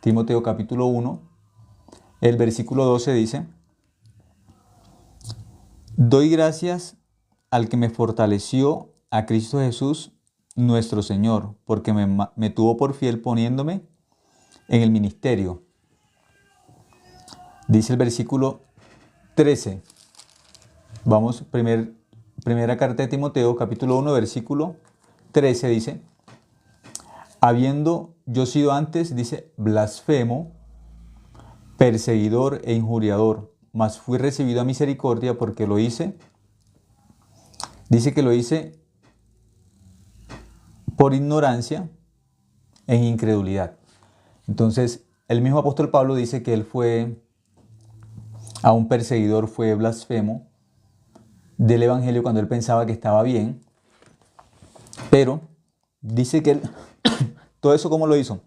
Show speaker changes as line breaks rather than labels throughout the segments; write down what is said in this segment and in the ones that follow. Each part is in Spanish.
Timoteo capítulo 1, el versículo 12 dice: doy gracias al que me fortaleció, a Cristo Jesús, nuestro Señor, porque me tuvo por fiel poniéndome en el ministerio. Dice el versículo 13. Vamos, primera carta de Timoteo, capítulo 1, versículo 13 dice: habiendo yo sido antes, dice, blasfemo, perseguidor e injuriador, mas fui recibido a misericordia porque lo hice. Dice que lo hice por ignorancia e incredulidad. Entonces, el mismo apóstol Pablo dice que él fue a un perseguidor, fue blasfemo del evangelio cuando él pensaba que estaba bien, pero dice que él, todo eso, ¿cómo lo hizo?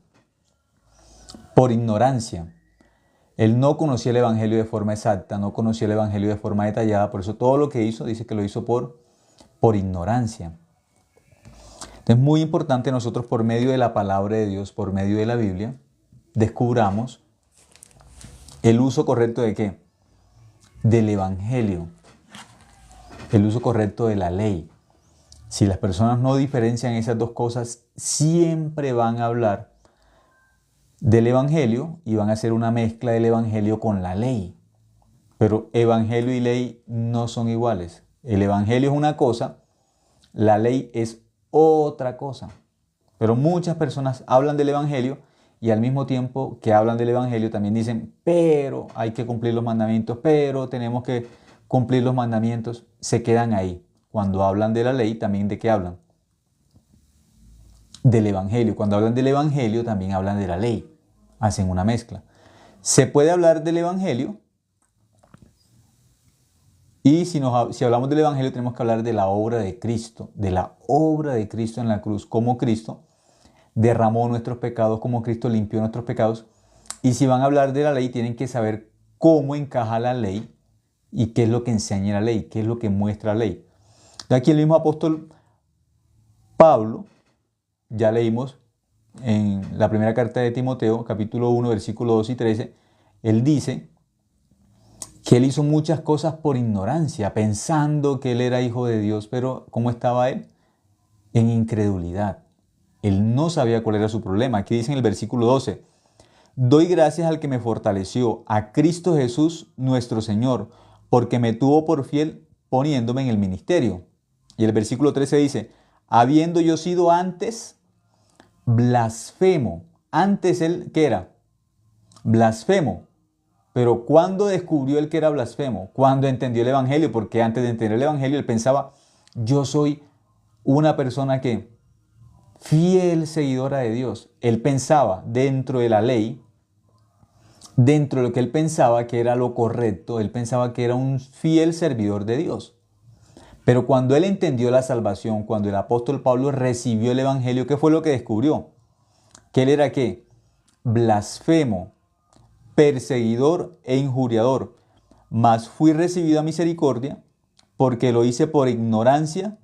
Por ignorancia. Él no conocía el evangelio de forma exacta, no conocía el evangelio de forma detallada, por eso todo lo que hizo, dice que lo hizo por ignorancia. Entonces es muy importante nosotros, por medio de la palabra de Dios, por medio de la Biblia, descubramos el uso correcto de ¿qué? Del evangelio, el uso correcto de la ley. Si las personas no diferencian esas dos cosas, siempre van a hablar del evangelio y van a hacer una mezcla del evangelio con la ley. Pero evangelio y ley no son iguales. El evangelio es una cosa, la ley es otra cosa. Pero muchas personas hablan del evangelio y al mismo tiempo que hablan del evangelio también dicen, pero hay que cumplir los mandamientos, pero tenemos que cumplir los mandamientos. Se quedan ahí. Cuando hablan de la ley, también ¿de qué hablan? Del evangelio. Cuando hablan del evangelio, también hablan de la ley. Hacen una mezcla. Se puede hablar del evangelio y si hablamos del evangelio tenemos que hablar de la obra de Cristo, en la cruz, cómo Cristo derramó nuestros pecados, cómo Cristo limpió nuestros pecados. Y si van a hablar de la ley, tienen que saber cómo encaja la ley y qué es lo que enseña la ley, qué es lo que muestra la ley. Aquí el mismo apóstol Pablo, ya leímos en la primera carta de Timoteo, capítulo 1, versículos 2 y 13, él dice que él hizo muchas cosas por ignorancia, pensando que él era hijo de Dios, pero ¿cómo estaba él? En incredulidad. Él no sabía cuál era su problema. Aquí dice en el versículo 12, doy gracias al que me fortaleció, a Cristo Jesús nuestro Señor, porque me tuvo por fiel poniéndome en el ministerio. Y el versículo 13 dice, habiendo yo sido antes blasfemo. Antes él, ¿qué era? Blasfemo. Pero ¿cuándo descubrió él que era blasfemo? Cuando entendió el evangelio, porque antes de entender el evangelio él pensaba, yo soy una persona que fiel seguidora de Dios. Él pensaba dentro de la ley, dentro de lo que él pensaba que era lo correcto, él pensaba que era un fiel servidor de Dios. Pero cuando él entendió la salvación, cuando el apóstol Pablo recibió el evangelio, ¿qué fue lo que descubrió? Que él era ¿qué? Blasfemo, perseguidor e injuriador. Mas fui recibido a misericordia porque lo hice por ignorancia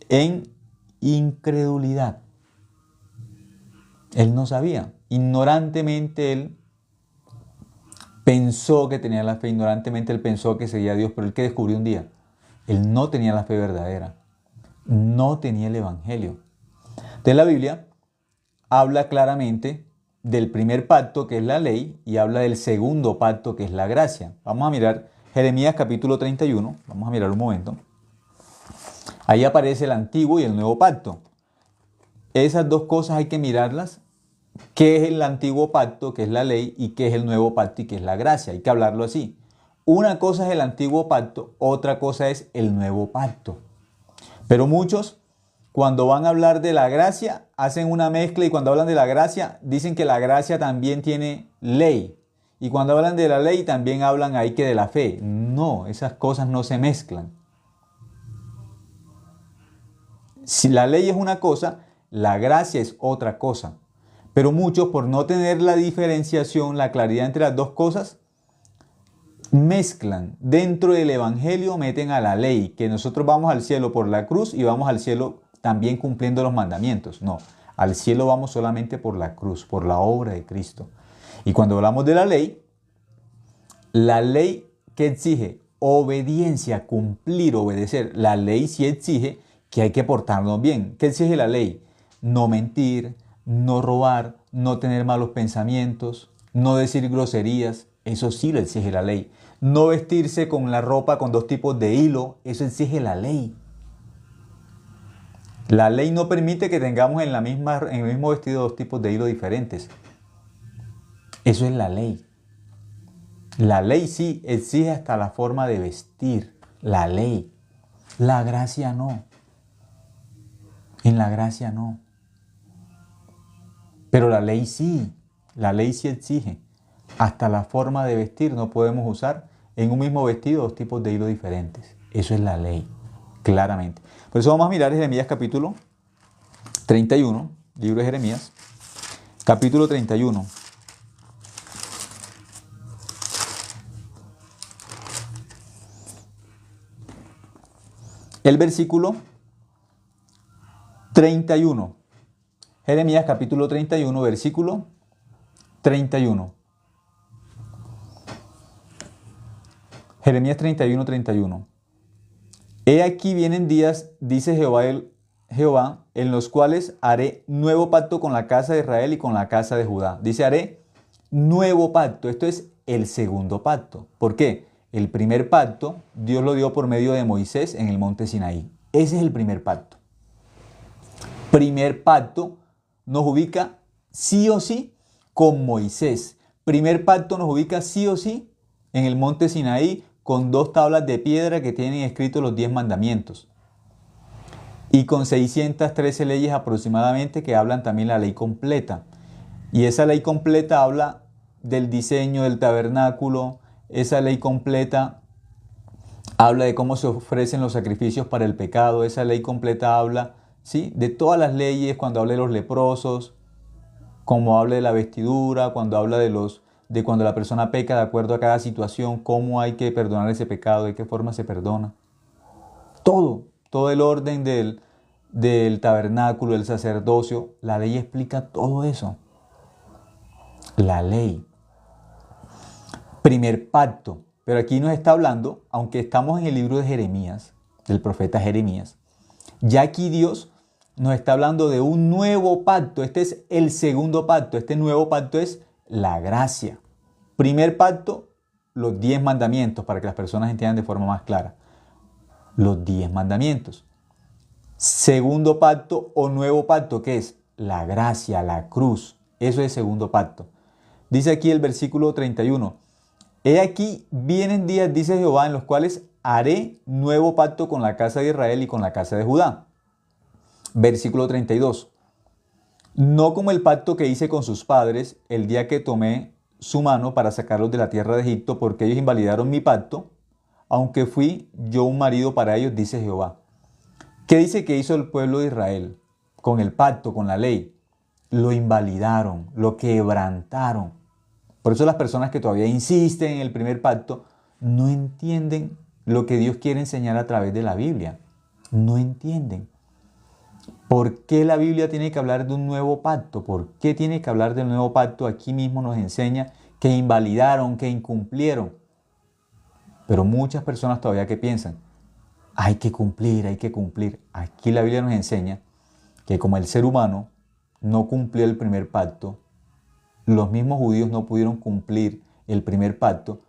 en incredulidad. Él no sabía. Ignorantemente él pensó que tenía la fe, ignorantemente él pensó que seguía a Dios, pero él que descubrió un día, él no tenía la fe verdadera, no tenía el evangelio. Entonces la Biblia habla claramente del primer pacto, que es la ley, y habla del segundo pacto, que es la gracia. Vamos a mirar Jeremías capítulo 31, vamos a mirar un momento. Ahí aparece el antiguo y el nuevo pacto. Esas dos cosas hay que mirarlas. ¿Qué es el antiguo pacto, que es la ley, y qué es el nuevo pacto, y qué es la gracia? Hay que hablarlo así. Una cosa es el antiguo pacto, otra cosa es el nuevo pacto. Pero muchos, cuando van a hablar de la gracia, hacen una mezcla y cuando hablan de la gracia, dicen que la gracia también tiene ley. Y cuando hablan de la ley, también hablan ahí que de la fe. No, esas cosas no se mezclan. Si la ley es una cosa, la gracia es otra cosa. Pero muchos, por no tener la diferenciación, la claridad entre las dos cosas, mezclan. Dentro del evangelio meten a la ley, que nosotros vamos al cielo por la cruz y vamos al cielo también cumpliendo los mandamientos. No, Al cielo vamos solamente por la cruz, por la obra de Cristo. Y cuando hablamos de la ley que exige obediencia, cumplir, obedecer. La ley sí exige que hay que portarnos bien. ¿Qué exige la ley? No mentir, no robar, no tener malos pensamientos, no decir groserías. Eso sí lo exige la ley. No vestirse con la ropa con dos tipos de hilo. Eso exige la ley. La ley no permite que tengamos en el mismo vestido dos tipos de hilo diferentes. Eso es la ley. La ley sí exige hasta la forma de vestir. La ley. La gracia no. En la gracia no. Pero la ley sí. La ley sí exige. Hasta la forma de vestir no podemos usar en un mismo vestido dos tipos de hilo diferentes. Eso es la ley. Claramente. Por eso vamos a mirar Jeremías capítulo 31. Libro de Jeremías. Capítulo 31. El versículo 31. Jeremías capítulo 31, versículo 31. Jeremías 31, 31. He aquí vienen días, dice Jehová, en los cuales haré nuevo pacto con la casa de Israel y con la casa de Judá. Dice, haré nuevo pacto. Esto es el segundo pacto. ¿Por qué? El primer pacto Dios lo dio por medio de Moisés en el monte Sinaí. Ese es el primer pacto. Primer pacto nos ubica sí o sí con Moisés. Primer pacto nos ubica sí o sí en el monte Sinaí con dos tablas de piedra que tienen escritos los 10 mandamientos. Y con 613 leyes aproximadamente que hablan también la ley completa. Y esa ley completa habla del diseño del tabernáculo. Esa ley completa habla de cómo se ofrecen los sacrificios para el pecado. Esa ley completa habla, ¿sí?, de todas las leyes, cuando habla de los leprosos, como habla de la vestidura, cuando habla de cuando la persona peca de acuerdo a cada situación, cómo hay que perdonar ese pecado, de qué forma se perdona. Todo el orden del tabernáculo, del sacerdocio, la ley explica todo eso. La ley. Primer pacto. Pero aquí nos está hablando, aunque estamos en el libro de Jeremías, del profeta Jeremías, ya aquí Dios nos está hablando de un nuevo pacto. Este es el segundo pacto. Este nuevo pacto es la gracia. Primer pacto, los 10 mandamientos, para que las personas entiendan de forma más clara. Los 10 mandamientos. Segundo pacto o nuevo pacto, ¿qué es? La gracia, la cruz. Eso es segundo pacto. Dice aquí el versículo 31. He aquí vienen días, dice Jehová, en los cuales haré nuevo pacto con la casa de Israel y con la casa de Judá. Versículo 32. No como el pacto que hice con sus padres el día que tomé su mano para sacarlos de la tierra de Egipto, porque ellos invalidaron mi pacto, aunque fui yo un marido para ellos, dice Jehová. ¿Qué dice que hizo el pueblo de Israel con el pacto, con la ley? Lo invalidaron, lo quebrantaron. Por eso las personas que todavía insisten en el primer pacto no entienden lo que Dios quiere enseñar a través de la Biblia. No entienden. ¿Por qué la Biblia tiene que hablar de un nuevo pacto? ¿Por qué tiene que hablar del nuevo pacto? Aquí mismo nos enseña que invalidaron, que incumplieron. Pero muchas personas todavía que piensan, hay que cumplir, hay que cumplir. Aquí la Biblia nos enseña que como el ser humano no cumplió el primer pacto, los mismos judíos no pudieron cumplir el primer pacto.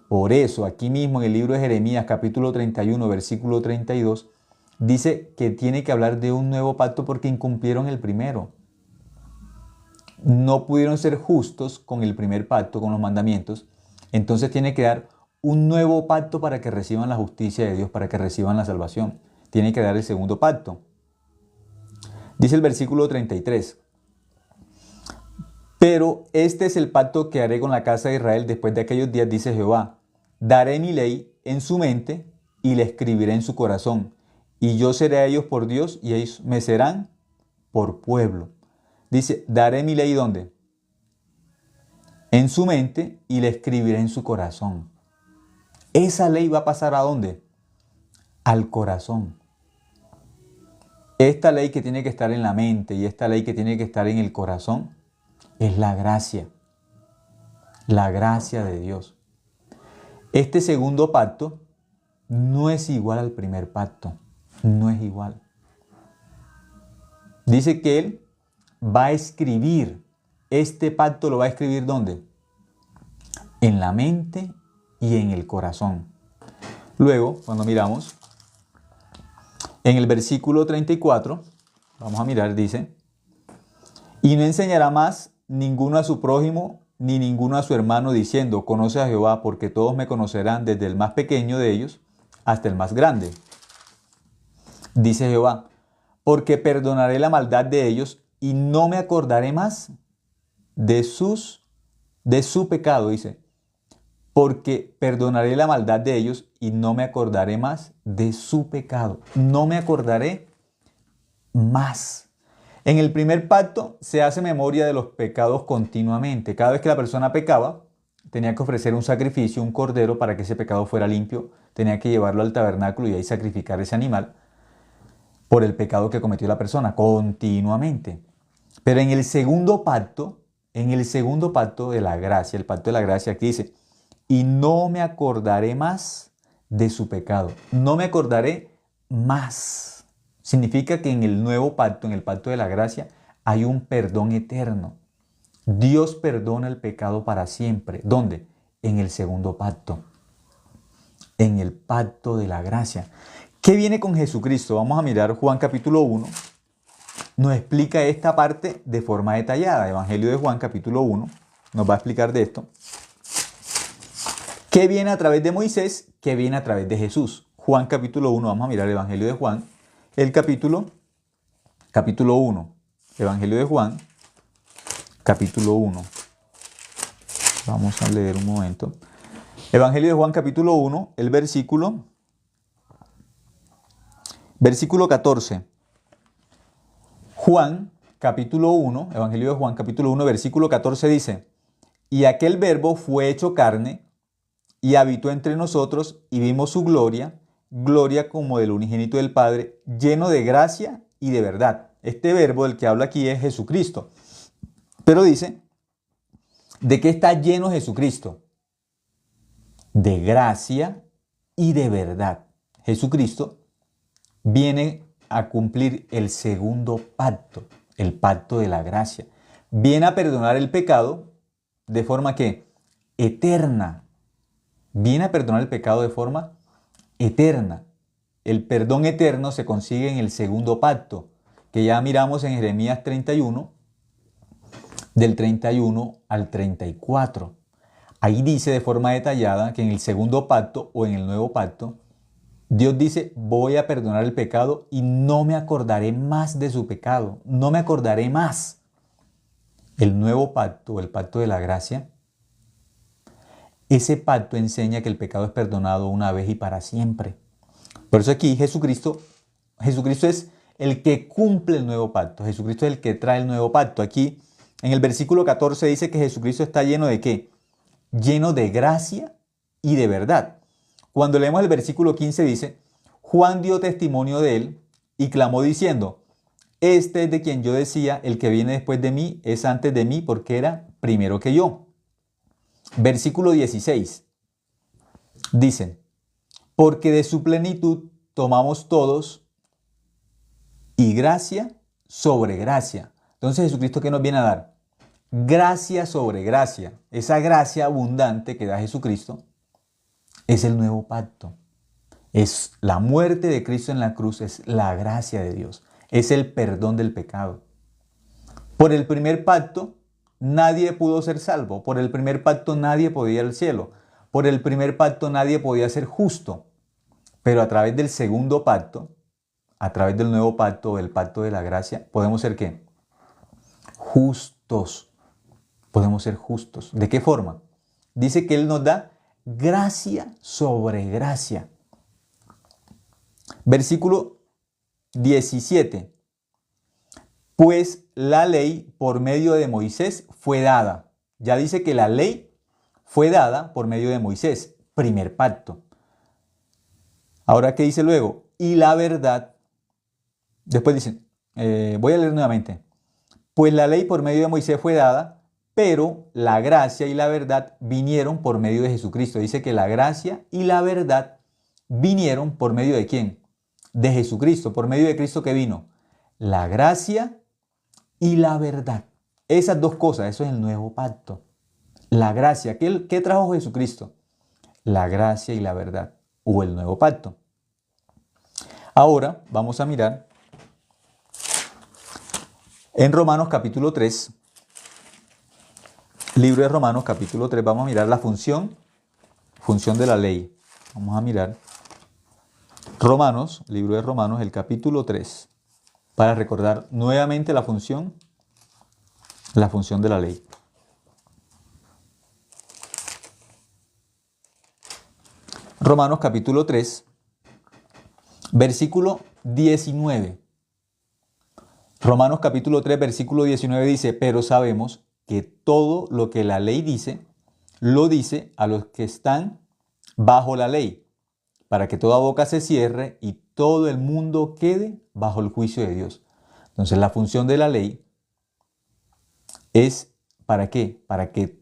Por eso, aquí mismo en el libro de Jeremías, capítulo 31, versículo 32, dice que tiene que hablar de un nuevo pacto porque incumplieron el primero. No pudieron ser justos con el primer pacto, con los mandamientos. Entonces tiene que dar un nuevo pacto para que reciban la justicia de Dios, para que reciban la salvación. Tiene que dar el segundo pacto. Dice el versículo 33. Pero este es el pacto que haré con la casa de Israel después de aquellos días, dice Jehová. Daré mi ley en su mente y la escribiré en su corazón. Y yo seré a ellos por Dios y ellos me serán por pueblo. Dice, daré mi ley ¿dónde? En su mente y la escribiré en su corazón. Esa ley va a pasar ¿a dónde? Al corazón. Esta ley que tiene que estar en la mente y esta ley que tiene que estar en el corazón es la gracia de Dios. Este segundo pacto no es igual al primer pacto, no es igual. Dice que Él va a escribir, este pacto lo va a escribir ¿dónde? En la mente y en el corazón. Luego, cuando miramos, en el versículo 34, vamos a mirar, dice, y no enseñará más ninguno a su prójimo, ni ninguno a su hermano, diciendo, conoce a Jehová, porque todos me conocerán, desde el más pequeño de ellos hasta el más grande. Dice Jehová, porque perdonaré la maldad de ellos y no me acordaré más de su pecado, dice. Porque perdonaré la maldad de ellos y no me acordaré más de su pecado. No me acordaré más. En el primer pacto se hace memoria de los pecados continuamente. Cada vez que la persona pecaba, tenía que ofrecer un sacrificio, un cordero, para que ese pecado fuera limpio. Tenía que llevarlo al tabernáculo y ahí sacrificar ese animal por el pecado que cometió la persona continuamente. Pero en el segundo pacto de la gracia, el pacto de la gracia, aquí dice, y no me acordaré más de su pecado. No me acordaré más. Significa que en el nuevo pacto, en el pacto de la gracia, hay un perdón eterno. Dios perdona el pecado para siempre. ¿Dónde? En el segundo pacto. En el pacto de la gracia. ¿Qué viene con Jesucristo? Vamos a mirar Juan capítulo 1. Nos explica esta parte de forma detallada. Evangelio de Juan capítulo 1 nos va a explicar de esto. ¿Qué viene a través de Moisés? ¿Qué viene a través de Jesús? Juan capítulo 1. Vamos a mirar el Evangelio de Juan. El capítulo 1. Evangelio de Juan, capítulo 1. Vamos a leer un momento. Evangelio de Juan capítulo 1, el versículo 14. Juan capítulo 1, Evangelio de Juan capítulo 1, versículo 14 dice, y aquel verbo fue hecho carne y habitó entre nosotros y vimos su gloria, gloria como del unigénito del Padre, lleno de gracia y de verdad. Este verbo del que habla aquí es Jesucristo. Pero dice, ¿de qué está lleno Jesucristo? De gracia y de verdad. Jesucristo viene a cumplir el segundo pacto, el pacto de la gracia. Viene a perdonar el pecado de forma que eterna. Viene a perdonar el pecado de forma eterna. El perdón eterno se consigue en el segundo pacto, que ya miramos en Jeremías 31, del 31 al 34. Ahí dice de forma detallada que en el segundo pacto o en el nuevo pacto, Dios dice, voy a perdonar el pecado y no me acordaré más de su pecado. No me acordaré más. El nuevo pacto, el pacto de la gracia, ese pacto enseña que el pecado es perdonado una vez y para siempre. Por eso aquí Jesucristo es el que cumple el nuevo pacto. Jesucristo es el que trae el nuevo pacto. Aquí en el versículo 14 dice que Jesucristo está lleno ¿de qué? Lleno de gracia y de verdad. Cuando leemos el versículo 15 dice, Juan dio testimonio de él y clamó diciendo, este es de quien yo decía, el que viene después de mí es antes de mí porque era primero que yo. Versículo 16 dice, porque de su plenitud tomamos todos y gracia sobre gracia. Entonces Jesucristo, ¿qué nos viene a dar? Gracia sobre gracia. Esa gracia abundante que da Jesucristo es el nuevo pacto. Es la muerte de Cristo en la cruz, es la gracia de Dios. Es el perdón del pecado. Por el primer pacto nadie pudo ser salvo. Por el primer pacto nadie podía ir al cielo. Por el primer pacto nadie podía ser justo. Pero a través del segundo pacto, a través del nuevo pacto, el pacto de la gracia, podemos ser ¿qué? Justos. Podemos ser justos. ¿De qué forma? Dice que Él nos da gracia sobre gracia. Versículo 17. Pues la ley por medio de Moisés fue dada. Ya dice que la ley fue dada por medio de Moisés. Primer pacto. Ahora, ¿qué dice luego? Y la verdad Después dice, voy a leer nuevamente. Pues la ley por medio de Moisés fue dada, pero la gracia y la verdad vinieron por medio de Jesucristo. Dice que la gracia y la verdad vinieron por medio de ¿quién? De Jesucristo, por medio de Cristo que vino. La gracia y la verdad. Esas dos cosas, eso es el nuevo pacto. La gracia, ¿qué trajo Jesucristo? La gracia y la verdad, o el nuevo pacto. Ahora vamos a mirar en Romanos capítulo 3, libro de Romanos capítulo 3, vamos a mirar la función de la ley. Vamos a mirar Romanos, libro de Romanos, el capítulo 3, para recordar nuevamente la función de la ley. Romanos capítulo 3, versículo 19. Romanos capítulo 3, versículo 19 dice, pero sabemos que todo lo que la ley dice, lo dice a los que están bajo la ley, para que toda boca se cierre y todo el mundo quede bajo el juicio de Dios. Entonces la función de la ley es ¿para qué? Para que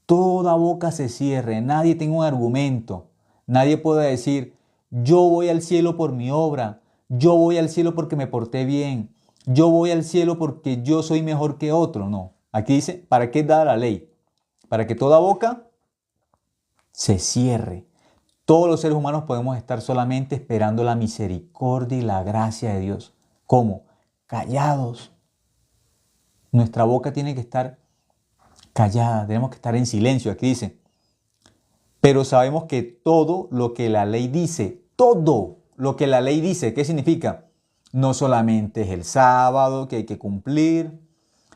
toda boca se cierre, nadie tenga un argumento, nadie pueda decir, yo voy al cielo por mi obra, yo voy al cielo porque me porté bien, yo voy al cielo porque yo soy mejor que otro. No, aquí dice, ¿para qué da la ley? Para que toda boca se cierre. Todos los seres humanos podemos estar solamente esperando la misericordia y la gracia de Dios. ¿Cómo? Callados. Nuestra boca tiene que estar callada, tenemos que estar en silencio. Aquí dice, pero sabemos que todo lo que la ley dice, todo lo que la ley dice, ¿qué significa? No solamente es el sábado que hay que cumplir,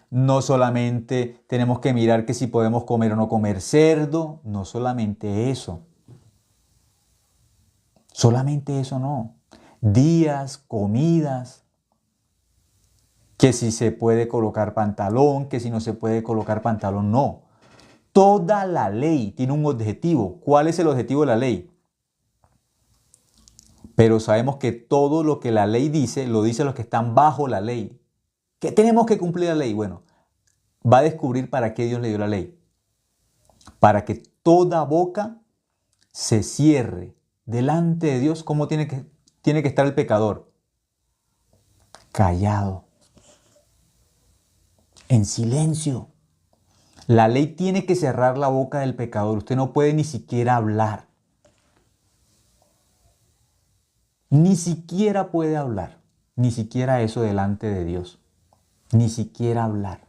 no solamente tenemos que mirar que si podemos comer o no comer cerdo, no solamente eso. Solamente eso no. Días, comidas, que si se puede colocar pantalón, que si no se puede colocar pantalón, no. Toda la ley tiene un objetivo. ¿Cuál es el objetivo de la ley? Pero sabemos que todo lo que la ley dice, lo dice los que están bajo la ley. ¿Qué tenemos que cumplir la ley? Bueno, va a descubrir para qué Dios le dio la ley. Para que toda boca se cierre delante de Dios. ¿Cómo tiene que estar el pecador? Callado. En silencio. La ley tiene que cerrar la boca del pecador. Usted no puede ni siquiera hablar. Ni siquiera puede hablar. Ni siquiera eso delante de Dios. Ni siquiera hablar.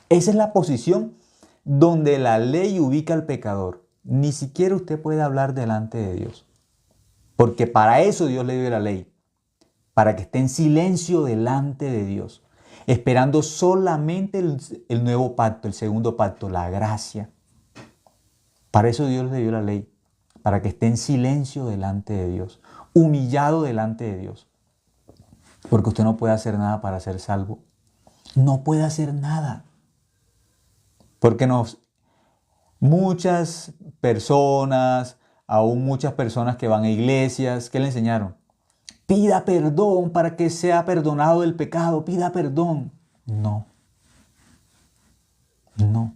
Esa es la posición donde la ley ubica al pecador. Ni siquiera usted puede hablar delante de Dios. Porque para eso Dios le dio la ley. Para que esté en silencio delante de Dios. Esperando solamente el nuevo pacto, el segundo pacto, la gracia. Para eso Dios le dio la ley. Para que esté en silencio delante de Dios. Humillado delante de Dios. Porque usted no puede hacer nada para ser salvo. No puede hacer nada. Porque muchas personas, aún muchas personas que van a iglesias, ¿qué le enseñaron? Pida perdón para que sea perdonado del pecado, pida perdón. No. No.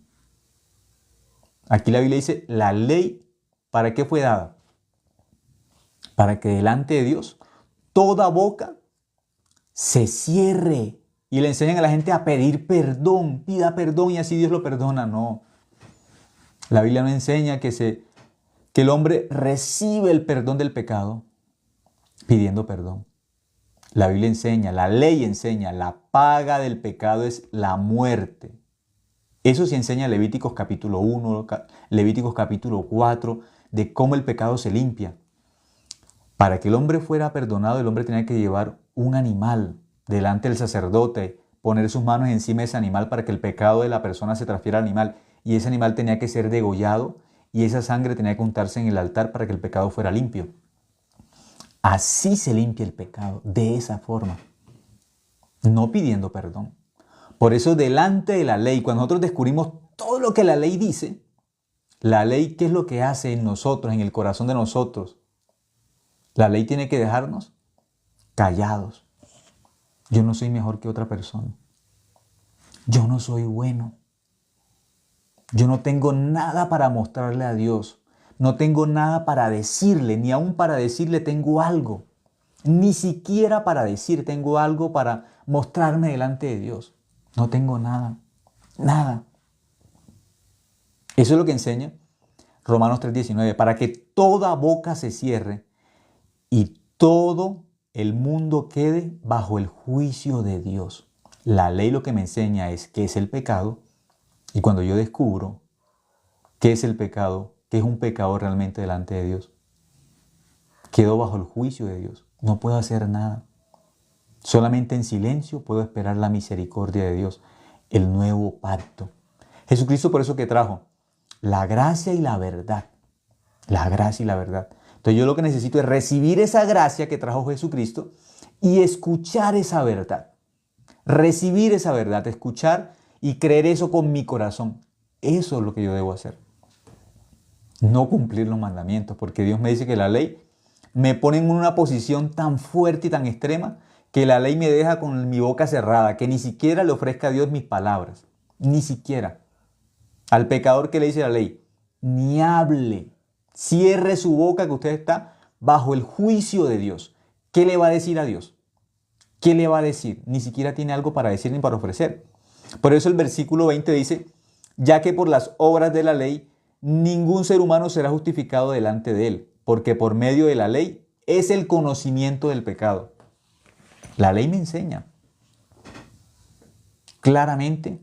Aquí la Biblia dice, la ley, ¿para qué fue dada? Para que delante de Dios toda boca se cierre. Y le enseñan a la gente a pedir perdón, pida perdón y así Dios lo perdona. No. La Biblia no enseña que el hombre recibe el perdón del pecado pidiendo perdón. La Biblia enseña, la ley enseña, la paga del pecado es la muerte. Eso sí enseña Levíticos capítulo 1, Levíticos capítulo 4, de cómo el pecado se limpia. Para que el hombre fuera perdonado, el hombre tenía que llevar un animal delante del sacerdote, poner sus manos encima de ese animal para que el pecado de la persona se transfiera al animal. Y ese animal tenía que ser degollado y esa sangre tenía que untarse en el altar para que el pecado fuera limpio. Así se limpia el pecado, de esa forma, no pidiendo perdón. Por eso delante de la ley, cuando nosotros descubrimos todo lo que la ley dice, la ley, ¿qué es lo que hace en nosotros, en el corazón de nosotros? La ley tiene que dejarnos callados. Yo no soy mejor que otra persona. Yo no soy bueno. Yo no tengo nada para mostrarle a Dios. No tengo nada para decirle, ni aún para decirle tengo algo. Ni siquiera para decir tengo algo para mostrarme delante de Dios. No tengo nada. Nada. Eso es lo que enseña Romanos 3:19, para que toda boca se cierre y todo el mundo quede bajo el juicio de Dios. La ley lo que me enseña es qué es el pecado, y cuando yo descubro qué es el pecado, qué es un pecado realmente delante de Dios, quedo bajo el juicio de Dios. No puedo hacer nada. Solamente en silencio puedo esperar la misericordia de Dios, el nuevo pacto. Jesucristo por eso que trajo la gracia y la verdad. La gracia y la verdad. Entonces yo lo que necesito es recibir esa gracia que trajo Jesucristo y escuchar esa verdad. Recibir esa verdad, escuchar y creer eso con mi corazón. Eso es lo que yo debo hacer. No cumplir los mandamientos, porque Dios me dice que la ley me pone en una posición tan fuerte y tan extrema que la ley me deja con mi boca cerrada, que ni siquiera le ofrezca a Dios mis palabras. Ni siquiera. Al pecador que le dice la ley, ni hable, cierre su boca que usted está bajo el juicio de Dios. ¿Qué le va a decir a Dios? ¿Qué le va a decir? Ni siquiera tiene algo para decir ni para ofrecer. Por eso el versículo 20 dice, ya que por las obras de la ley ningún ser humano será justificado delante de él, porque por medio de la ley es el conocimiento del pecado. La ley me enseña claramente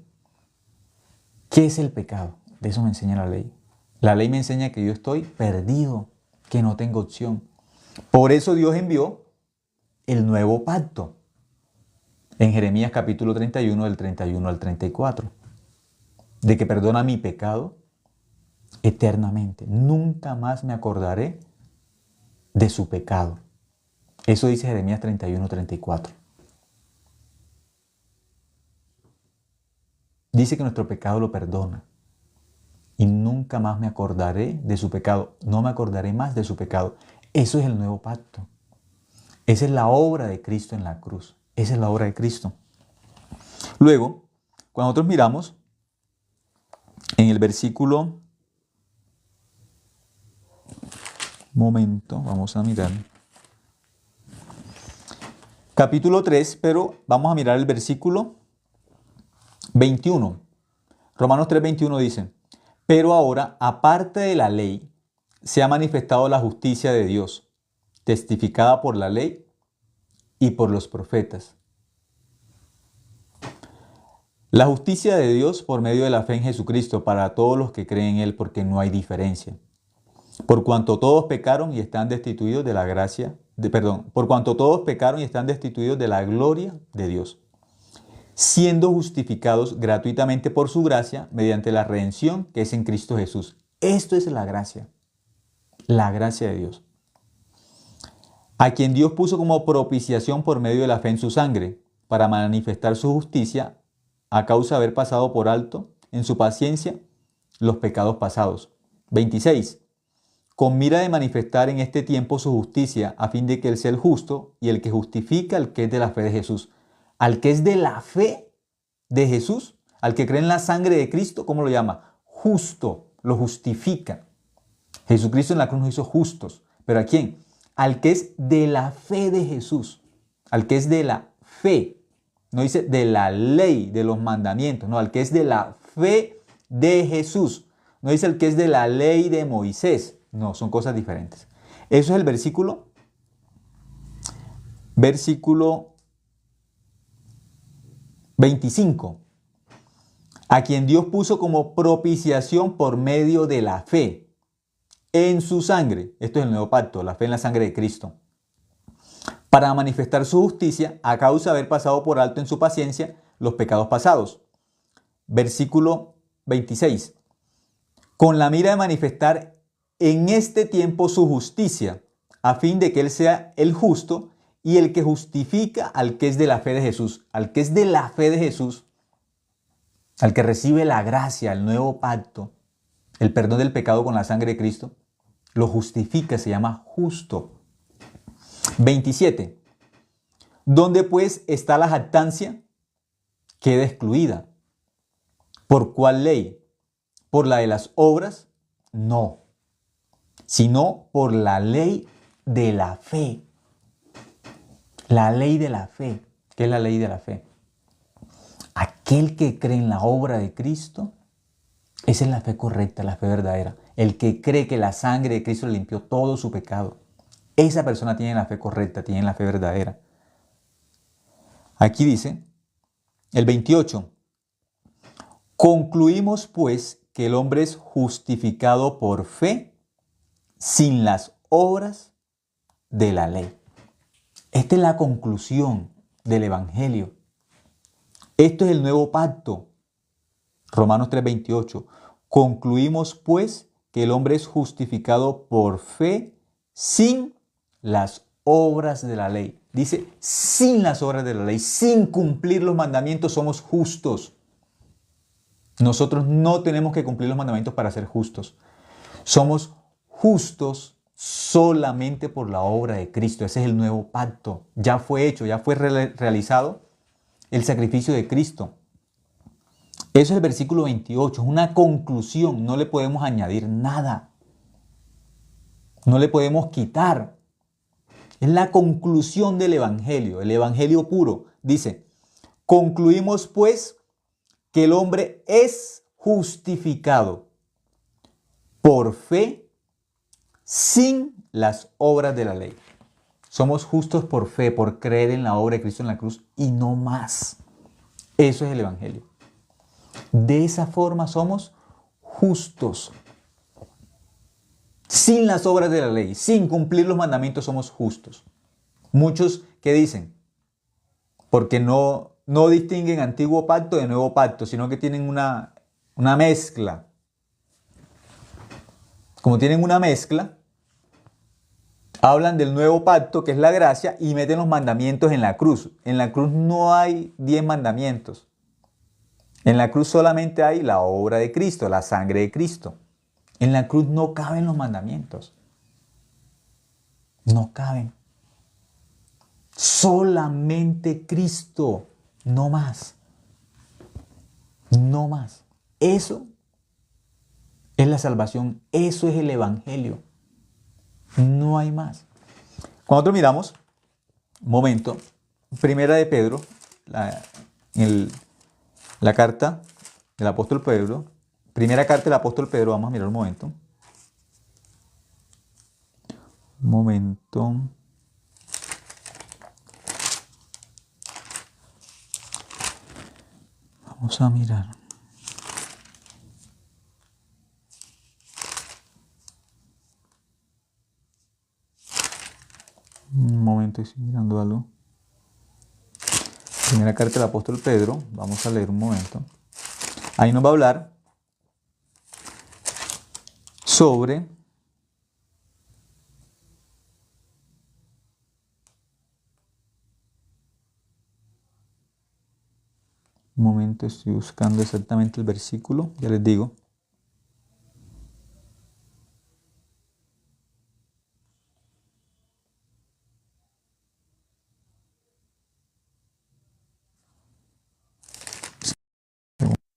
qué es el pecado. De eso me enseña la ley. La ley me enseña que yo estoy perdido, que no tengo opción. Por eso Dios envió el nuevo pacto. En Jeremías capítulo 31, del 31 al 34. De que perdona mi pecado eternamente. Nunca más me acordaré de su pecado. Eso dice Jeremías 31, 34. Dice que nuestro pecado lo perdona. Y nunca más me acordaré de su pecado. No me acordaré más de su pecado. Eso es el nuevo pacto. Esa es la obra de Cristo en la cruz. Esa es la obra de Cristo. Luego, cuando nosotros miramos en el versículo... Momento, vamos a mirar. Capítulo 3, pero vamos a mirar el versículo 21. Romanos 3:21 dice, pero ahora, aparte de la ley, se ha manifestado la justicia de Dios, testificada por la ley y por los profetas. La justicia de Dios por medio de la fe en Jesucristo para todos los que creen en Él, porque no hay diferencia. Por cuanto todos pecaron y están destituidos de la gracia, por cuanto todos pecaron y están destituidos de la gloria de Dios, siendo justificados gratuitamente por su gracia mediante la redención que es en Cristo Jesús. Esto es la gracia de Dios. A quien Dios puso como propiciación por medio de la fe en su sangre, para manifestar su justicia a causa de haber pasado por alto en su paciencia los pecados pasados. 26. Con mira de manifestar en este tiempo su justicia, a fin de que Él sea el justo y el que justifica al que es de la fe de Jesús. Al que es de la fe de Jesús, al que cree en la sangre de Cristo, ¿cómo lo llama? Justo, lo justifica. Jesucristo en la cruz nos hizo justos. ¿Pero a quién? Al que es de la fe de Jesús. Al que es de la fe. No dice de la ley, de los mandamientos. No, al que es de la fe de Jesús. No dice el que es de la ley de Moisés. No, son cosas diferentes. Eso es el versículo 25. A quien Dios puso como propiciación por medio de la fe en su sangre. Esto es el nuevo pacto, la fe en la sangre de Cristo. Para manifestar su justicia a causa de haber pasado por alto en su paciencia los pecados pasados. Versículo 26. Con la mira de manifestar en este tiempo su justicia, a fin de que Él sea el justo y el que justifica al que es de la fe de Jesús. Al que es de la fe de Jesús, al que recibe la gracia, el nuevo pacto, el perdón del pecado con la sangre de Cristo, lo justifica, se llama justo. 27. ¿Dónde pues está la jactancia? Queda excluida. ¿Por cuál ley? ¿Por la de las obras? No, sino por la ley de la fe. La ley de la fe. ¿Qué es la ley de la fe? Aquel que cree en la obra de Cristo, esa es la fe correcta, la fe verdadera. El que cree que la sangre de Cristo le limpió todo su pecado. Esa persona tiene la fe correcta, tiene la fe verdadera. Aquí dice, el 28. Concluimos pues que el hombre es justificado por fe sin las obras de la ley. Esta es la conclusión del Evangelio. Esto es el nuevo pacto. Romanos 3:28. Concluimos pues que el hombre es justificado por fe sin las obras de la ley. Dice, sin las obras de la ley, sin cumplir los mandamientos somos justos. Nosotros no tenemos que cumplir los mandamientos para ser justos. Somos justos solamente por la obra de Cristo. Ese es el nuevo pacto. Ya fue hecho, ya fue realizado el sacrificio de Cristo. Eso es el versículo 28, es una conclusión, no le podemos añadir nada. No le podemos quitar. Es la conclusión del Evangelio, el Evangelio puro. Dice, concluimos pues que el hombre es justificado por fe sin las obras de la ley. Somos justos por fe, por creer en la obra de Cristo en la cruz y no más. Eso es el Evangelio. De esa forma somos justos. Sin las obras de la ley, sin cumplir los mandamientos somos justos. Muchos que dicen, porque no distinguen antiguo pacto de nuevo pacto, sino que tienen una mezcla. Como tienen una mezcla, hablan del nuevo pacto, que es la gracia, y meten los mandamientos en la cruz. En la cruz no hay 10 mandamientos. En la cruz solamente hay la obra de Cristo, la sangre de Cristo. En la cruz no caben los mandamientos. No caben. Solamente Cristo, no más. No más. Eso es la salvación, eso es el Evangelio. No hay más. Cuando nosotros miramos, un momento, primera de Pedro, la carta del apóstol Pedro, primera carta del apóstol Pedro, vamos a mirar un momento. Un momento. Vamos a mirar. Un momento, estoy mirando algo. Primera carta del apóstol Pedro, vamos a leer un momento. Ahí nos va a hablar sobre un momento, estoy buscando exactamente el versículo, ya les digo.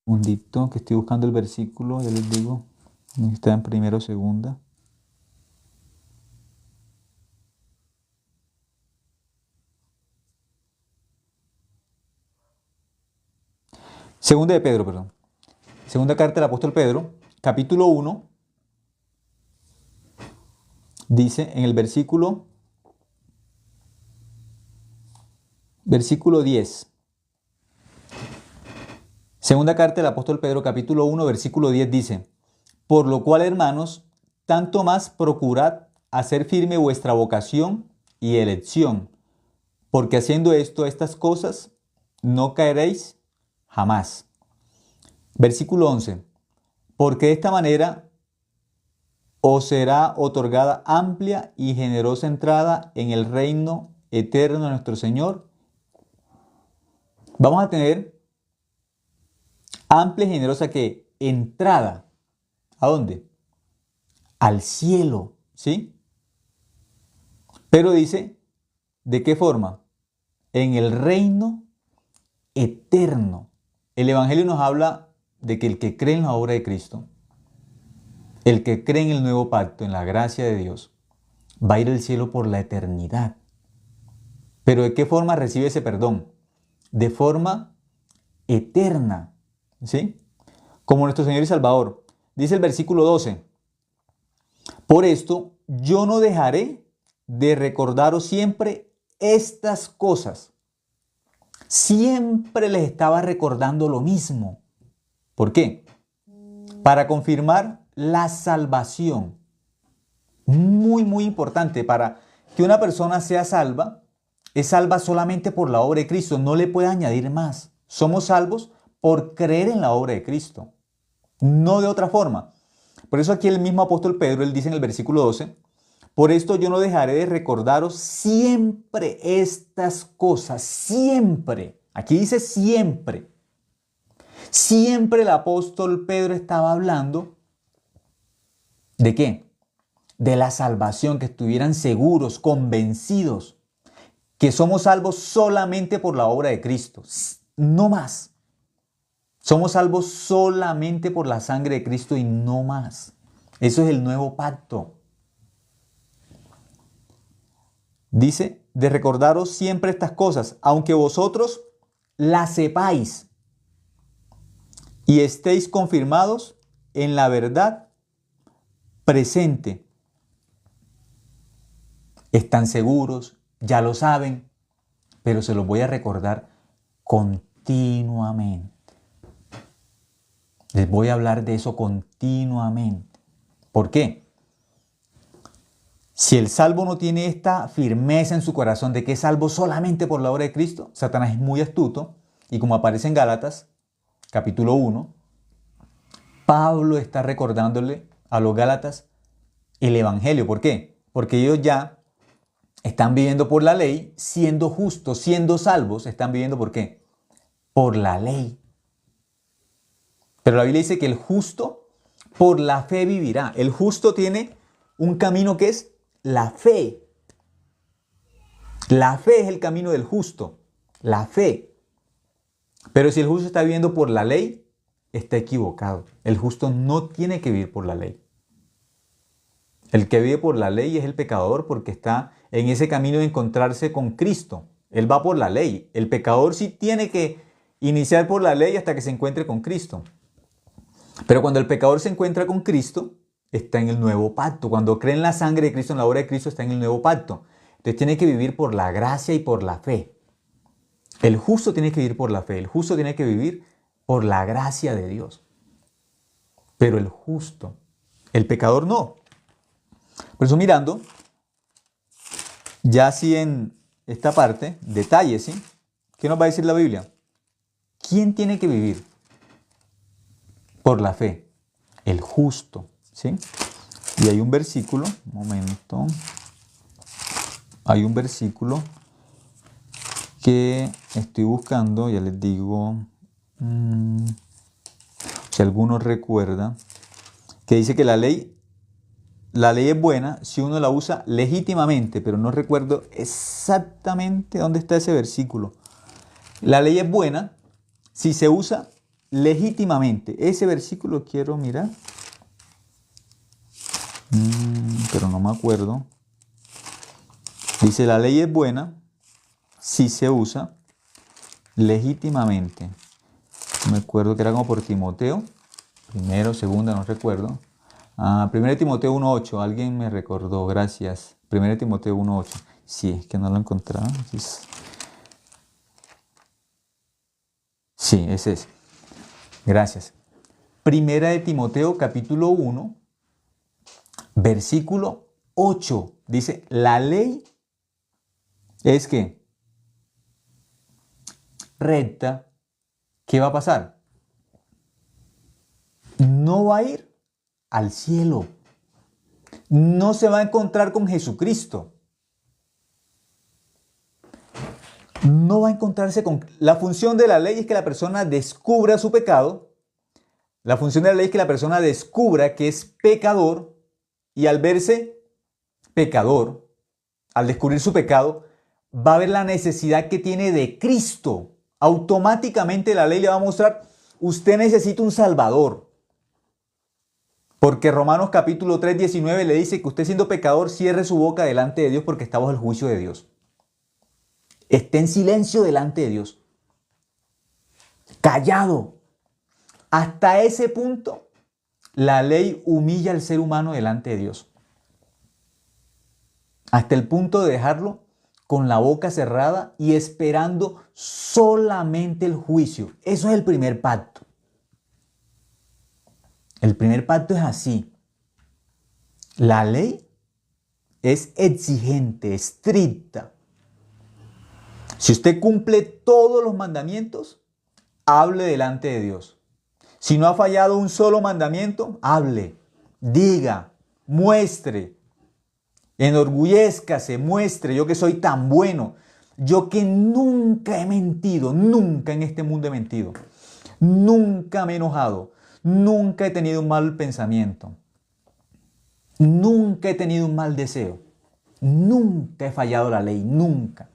Un segundito, que estoy buscando el versículo, ya les digo. Está en primero o segunda. Segunda de Pedro, perdón. Segunda carta del apóstol Pedro, capítulo 1, dice en el versículo 10. Segunda carta del apóstol Pedro, capítulo 1, versículo 10 dice, por lo cual, hermanos, tanto más procurad hacer firme vuestra vocación y elección, porque haciendo estas cosas, no caeréis jamás. Versículo 11, porque de esta manera os será otorgada amplia y generosa entrada en el reino eterno de nuestro Señor. Vamos a tener amplia y generosa que entrada. ¿A dónde? Al cielo, ¿sí? Pero dice, ¿de qué forma? en el reino eterno. El Evangelio nos habla de que el que cree en la obra de Cristo, el que cree en el nuevo pacto, en la gracia de Dios, va a ir al cielo por la eternidad. ¿Pero de qué forma recibe ese perdón? De forma eterna, ¿sí? Como nuestro Señor y Salvador. Dice el versículo 12, por esto yo no dejaré de recordaros siempre estas cosas. Siempre les estaba recordando lo mismo. ¿Por qué? Para confirmar la salvación. Muy importante. Para que una persona sea salva, es salva solamente por la obra de Cristo. No le puede añadir más. Somos salvos por creer en la obra de Cristo. No de otra forma. Por eso aquí el mismo apóstol Pedro, él dice en el versículo 12, por esto yo no dejaré de recordaros siempre estas cosas, siempre. Aquí dice siempre. Siempre el apóstol Pedro estaba hablando ¿de qué? De la salvación, que estuvieran seguros, convencidos, que somos salvos solamente por la obra de Cristo, no más. Somos salvos solamente por la sangre de Cristo y no más. Eso es el nuevo pacto. Dice, de recordaros siempre estas cosas, aunque vosotros las sepáis y estéis confirmados en la verdad presente. Están seguros, ya lo saben, pero se los voy a recordar continuamente. Les voy a hablar de eso continuamente. ¿Por qué? Si el salvo no tiene esta firmeza en su corazón de que es salvo solamente por la obra de Cristo, Satanás es muy astuto y como aparece en Gálatas, capítulo 1, Pablo está recordándole a los Gálatas el Evangelio. ¿Por qué? Porque ellos ya están viviendo por la ley, siendo justos, siendo salvos, están viviendo ¿por qué? Por la ley. Pero la Biblia dice que el justo por la fe vivirá. El justo tiene un camino que es la fe. La fe es el camino del justo. La fe. Pero si el justo está viviendo por la ley, está equivocado. El justo no tiene que vivir por la ley. El que vive por la ley es el pecador porque está en ese camino de encontrarse con Cristo. Él va por la ley. El pecador sí tiene que iniciar por la ley hasta que se encuentre con Cristo. Pero cuando el pecador se encuentra con Cristo, está en el nuevo pacto. Cuando cree en la sangre de Cristo, en la obra de Cristo, está en el nuevo pacto. Entonces tiene que vivir por la gracia y por la fe. El justo tiene que vivir por la fe. El justo tiene que vivir por la gracia de Dios. Pero el justo, el pecador no. Por eso mirando, ya así en esta parte, detalles, ¿sí? ¿Qué nos va a decir la Biblia? ¿Quién tiene que vivir por la fe? El justo, ¿sí? Y hay un versículo, un momento, hay un versículo que estoy buscando, ya les digo, si alguno recuerda, que dice que la ley es buena si uno la usa legítimamente, pero no recuerdo exactamente dónde está ese versículo. La ley es buena si se usa legítimamente. Ese versículo quiero mirar, pero no me acuerdo. Dice, la ley es buena si se usa legítimamente. Me acuerdo que era como por Timoteo, primero, segunda, no recuerdo. 1 Timoteo 1.8, alguien me recordó, gracias. 1 Timoteo 1.8, sí, es que no lo encontraba. Sí, ese es. Gracias. 1 Timoteo capítulo 1, versículo 8, dice, la ley es que recta, ¿qué va a pasar? No va a ir al cielo. No se va a encontrar con Jesucristo. No va a encontrarse con... La función de la ley es que la persona descubra su pecado. La función de la ley es que la persona descubra que es pecador y al verse pecador, al descubrir su pecado, va a ver la necesidad que tiene de Cristo. Automáticamente la ley le va a mostrar, usted necesita un Salvador. Porque Romanos capítulo 3, 19 le dice que usted siendo pecador cierre su boca delante de Dios porque está bajo el juicio de Dios. Esté en silencio delante de Dios. Callado. Hasta ese punto, la ley humilla al ser humano delante de Dios. Hasta el punto de dejarlo con la boca cerrada y esperando solamente el juicio. Eso es el primer pacto. El primer pacto es así. La ley es exigente, estricta. Si usted cumple todos los mandamientos, hable delante de Dios. Si no ha fallado un solo mandamiento, hable, diga, muestre, enorgullezcase, muestre, yo que soy tan bueno, yo que nunca he mentido, nunca en este mundo he mentido, nunca me he enojado, nunca he tenido un mal pensamiento, nunca he tenido un mal deseo, nunca he fallado la ley, nunca.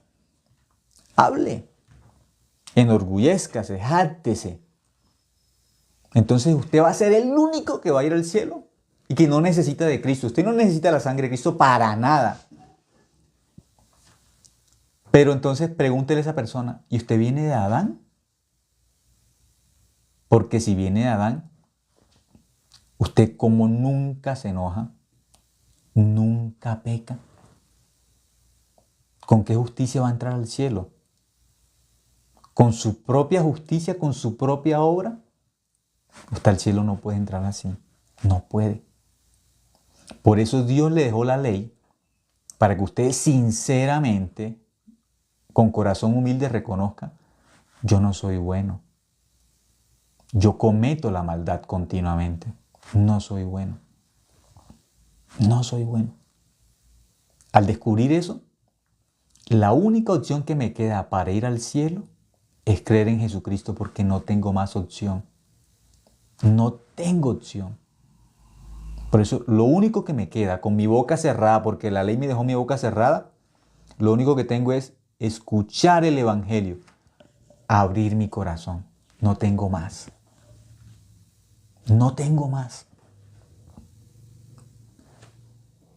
Hable, enorgullezcase, jártese. Entonces usted va a ser el único que va a ir al cielo y que no necesita de Cristo. Usted no necesita la sangre de Cristo para nada. Pero entonces pregúntele a esa persona, ¿y usted viene de Adán? Porque si viene de Adán, usted como nunca se enoja, nunca peca. ¿Con qué justicia va a entrar al cielo? ¿Con su propia justicia, con su propia obra? Usted al cielo no puede entrar así. No puede. Por eso Dios le dejó la ley para que usted sinceramente, con corazón humilde, reconozca, yo no soy bueno. Yo cometo la maldad continuamente. No soy bueno. No soy bueno. Al descubrir eso, la única opción que me queda para ir al cielo es creer en Jesucristo porque no tengo más opción. No tengo opción. Por eso lo único que me queda con mi boca cerrada, porque la ley me dejó mi boca cerrada, lo único que tengo es escuchar el Evangelio, abrir mi corazón. No tengo más. No tengo más.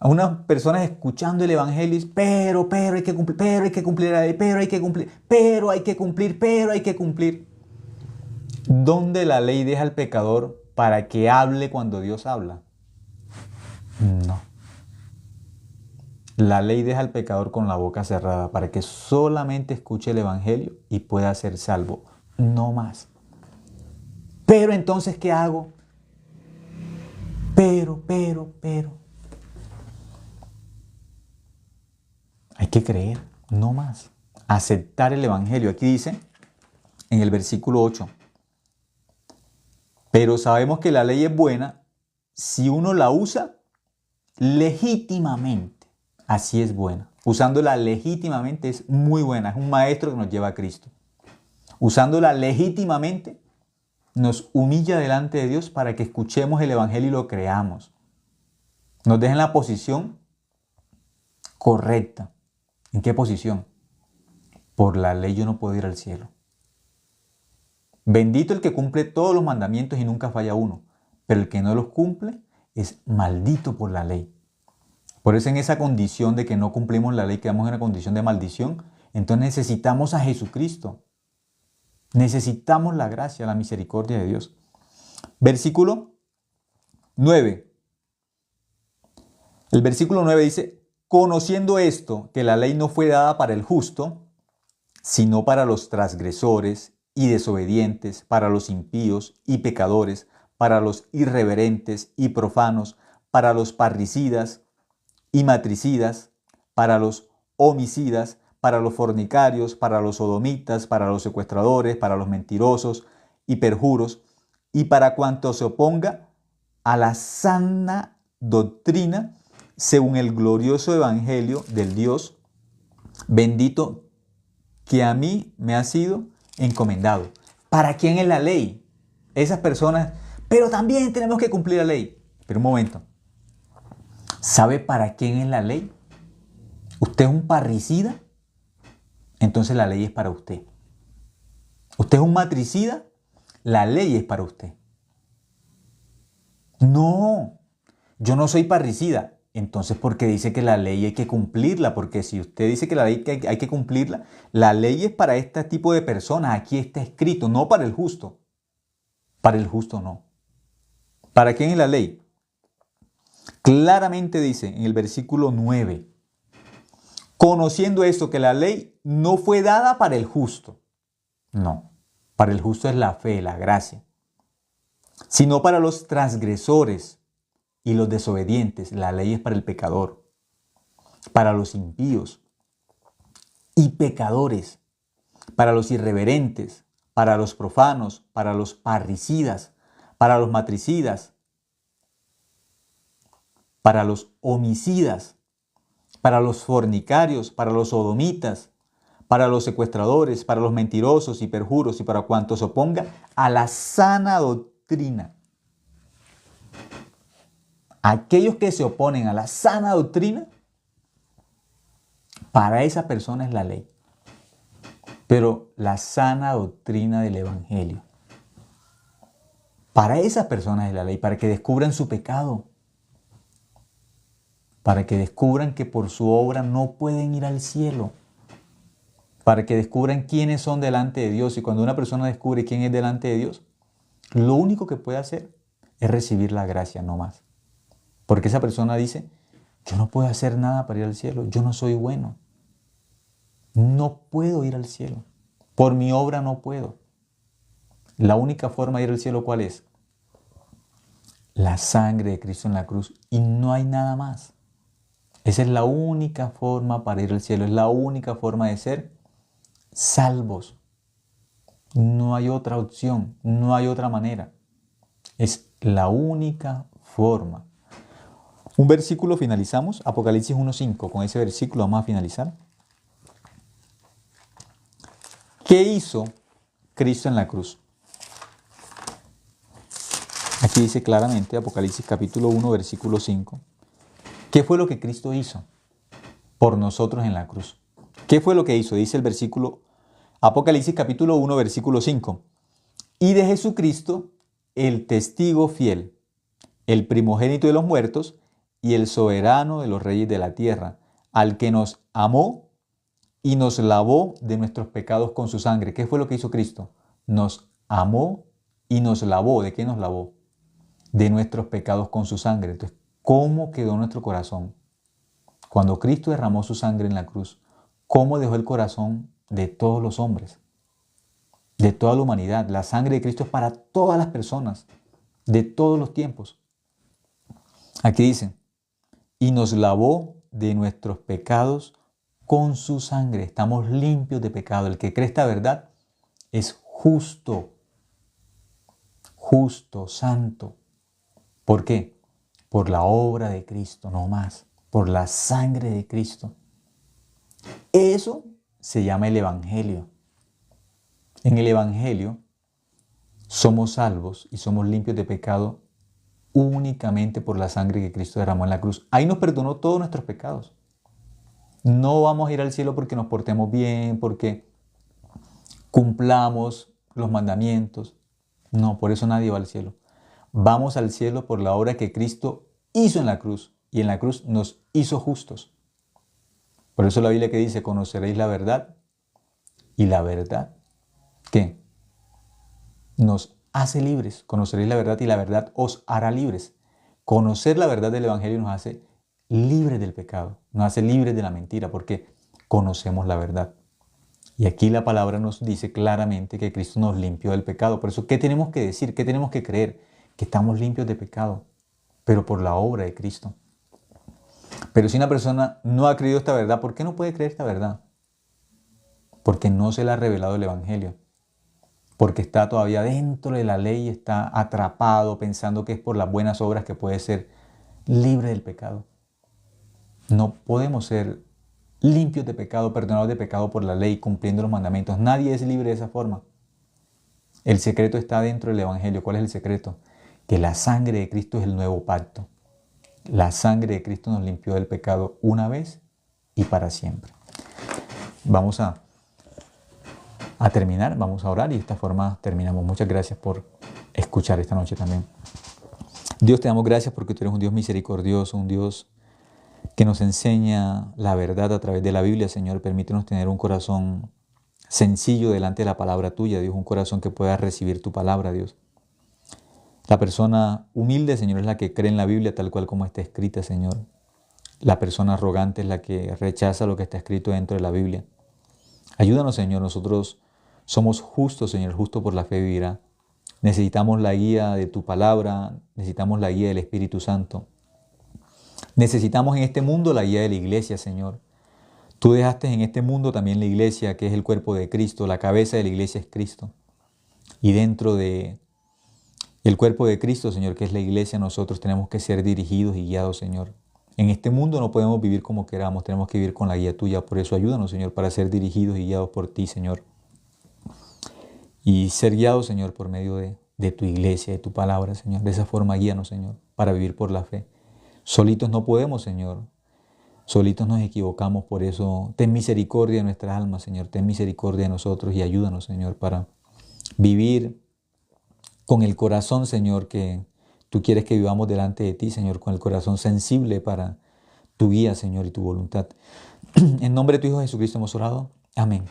A unas personas escuchando el Evangelio, pero hay que cumplir, pero hay que cumplir la ley, pero hay que cumplir, pero hay que cumplir, pero hay que cumplir. ¿Dónde la ley deja al pecador para que hable cuando Dios habla? No. La ley deja al pecador con la boca cerrada para que solamente escuche el Evangelio y pueda ser salvo. No más. Pero entonces, ¿qué hago? Pero. Hay que creer, no más. Aceptar el Evangelio. Aquí dice, en el versículo 8, pero sabemos que la ley es buena si uno la usa legítimamente. Así es buena. Usándola legítimamente es muy buena. Es un maestro que nos lleva a Cristo. Usándola legítimamente nos humilla delante de Dios para que escuchemos el Evangelio y lo creamos. Nos deja en la posición correcta. ¿En qué posición? Por la ley yo no puedo ir al cielo. Bendito el que cumple todos los mandamientos y nunca falla uno, pero el que no los cumple es maldito por la ley. Por eso en esa condición de que no cumplimos la ley, quedamos en una condición de maldición, entonces necesitamos a Jesucristo. Necesitamos la gracia, la misericordia de Dios. Versículo 9. El versículo 9 dice, conociendo esto, que la ley no fue dada para el justo, sino para los transgresores y desobedientes, para los impíos y pecadores, para los irreverentes y profanos, para los parricidas y matricidas, para los homicidas, para los fornicarios, para los sodomitas, para los secuestradores, para los mentirosos y perjuros, y para cuanto se oponga a la sana doctrina, según el glorioso evangelio del Dios bendito que a mí me ha sido encomendado. ¿Para quién es la ley? Esas personas, pero también tenemos que cumplir la ley. Pero un momento, ¿sabe para quién es la ley? ¿Usted es un parricida? entonces la ley es para usted. Usted es un matricida, la ley es para usted. No, yo no soy parricida. Entonces, ¿por qué dice que la ley hay que cumplirla? Porque si usted dice que la ley hay que cumplirla, la ley es para este tipo de personas. Aquí está escrito, no para el justo. Para el justo no. ¿Para quién es la ley? Claramente dice en el versículo 9, conociendo esto, que la ley no fue dada para el justo. No, para el justo es la fe, la gracia, sino para los transgresores y los desobedientes. La ley es para el pecador, para los impíos y pecadores, para los irreverentes, para los profanos, para los parricidas, para los matricidas, para los homicidas, para los fornicarios, para los sodomitas, para los secuestradores, para los mentirosos y perjuros y para cuantos se oponga a la sana doctrina. Aquellos que se oponen a la sana doctrina, para esa persona es la ley. Pero la sana doctrina del Evangelio, para esas personas es la ley, para que descubran su pecado, para que descubran que por su obra no pueden ir al cielo, para que descubran quiénes son delante de Dios. Y cuando una persona descubre quién es delante de Dios, lo único que puede hacer es recibir la gracia, no más. Porque esa persona dice, yo no puedo hacer nada para ir al cielo, yo no soy bueno, no puedo ir al cielo, por mi obra no puedo. La única forma de ir al cielo, ¿cuál es? La sangre de Cristo en la cruz, y no hay nada más. Esa es la única forma para ir al cielo, es la única forma de ser salvos. No hay otra opción, no hay otra manera. Es la única forma. Un versículo finalizamos, Apocalipsis 1:5. Con ese versículo vamos a finalizar. ¿Qué hizo Cristo en la cruz? Aquí dice claramente, Apocalipsis capítulo 1, versículo 5. ¿Qué fue lo que Cristo hizo por nosotros en la cruz? ¿Qué fue lo que hizo? Dice el versículo, Apocalipsis capítulo 1, versículo 5. Y de Jesucristo, el testigo fiel, el primogénito de los muertos y el soberano de los reyes de la tierra, al que nos amó y nos lavó de nuestros pecados con su sangre. ¿Qué fue lo que hizo Cristo? Nos amó y nos lavó. ¿De qué nos lavó? De nuestros pecados con su sangre. Entonces, ¿cómo quedó nuestro corazón? Cuando Cristo derramó su sangre en la cruz, ¿cómo dejó el corazón de todos los hombres? De toda la humanidad. La sangre de Cristo es para todas las personas, de todos los tiempos. Aquí dice, y nos lavó de nuestros pecados con su sangre. Estamos limpios de pecado. El que cree esta verdad es justo, santo. ¿Por qué? Por la obra de Cristo, no más. Por la sangre de Cristo. Eso se llama el Evangelio. En el Evangelio somos salvos y somos limpios de pecado únicamente por la sangre que Cristo derramó en la cruz. Ahí nos perdonó todos nuestros pecados. No vamos a ir al cielo porque nos portemos bien, porque cumplamos los mandamientos. No, por eso nadie va al cielo. Vamos al cielo por la obra que Cristo hizo en la cruz. Y en la cruz nos hizo justos. Por eso la Biblia que dice, conoceréis la verdad. Y la verdad, ¿qué? Nos hace libres. Conoceréis la verdad y la verdad os hará libres. Conocer la verdad del Evangelio nos hace libres del pecado. Nos hace libres de la mentira porque conocemos la verdad. Y aquí la palabra nos dice claramente que Cristo nos limpió del pecado. Por eso, ¿qué tenemos que decir? ¿Qué tenemos que creer? Que estamos limpios de pecado, pero por la obra de Cristo. Pero si una persona no ha creído esta verdad, ¿por qué no puede creer esta verdad? Porque no se le ha revelado el Evangelio. Porque está todavía dentro de la ley, está atrapado pensando que es por las buenas obras que puede ser libre del pecado. No podemos ser limpios de pecado, perdonados de pecado por la ley, cumpliendo los mandamientos. Nadie es libre de esa forma. El secreto está dentro del Evangelio. ¿Cuál es el secreto? Que la sangre de Cristo es el nuevo pacto. La sangre de Cristo nos limpió del pecado una vez y para siempre. Vamos a a terminar, vamos a orar y de esta forma terminamos. Muchas gracias por escuchar esta noche también. Dios, te damos gracias porque tú eres un Dios misericordioso, un Dios que nos enseña la verdad a través de la Biblia, Señor. Permítenos tener un corazón sencillo delante de la palabra tuya, Dios, un corazón que pueda recibir tu palabra, Dios. La persona humilde, Señor, es la que cree en la Biblia tal cual como está escrita, Señor. La persona arrogante es la que rechaza lo que está escrito dentro de la Biblia. Ayúdanos, Señor, nosotros somos justos, Señor, justo por la fe vivirá. Necesitamos la guía de tu palabra, necesitamos la guía del Espíritu Santo. Necesitamos en este mundo la guía de la iglesia, Señor. Tú dejaste en este mundo también la iglesia, que es el cuerpo de Cristo. La cabeza de la iglesia es Cristo. Y dentro de el cuerpo de Cristo, Señor, que es la iglesia, nosotros tenemos que ser dirigidos y guiados, Señor. En este mundo no podemos vivir como queramos, tenemos que vivir con la guía tuya. Por eso ayúdanos, Señor, para ser dirigidos y guiados por ti, Señor. Y ser guiados, Señor, por medio de tu iglesia, de tu palabra, Señor. De esa forma guíanos, Señor, para vivir por la fe. Solitos no podemos, Señor. Solitos nos equivocamos, por eso ten misericordia de nuestras almas, Señor. Ten misericordia de nosotros y ayúdanos, Señor, para vivir con el corazón, Señor, que tú quieres que vivamos delante de ti, Señor, con el corazón sensible para tu guía, Señor, y tu voluntad. En nombre de tu Hijo Jesucristo hemos orado. Amén.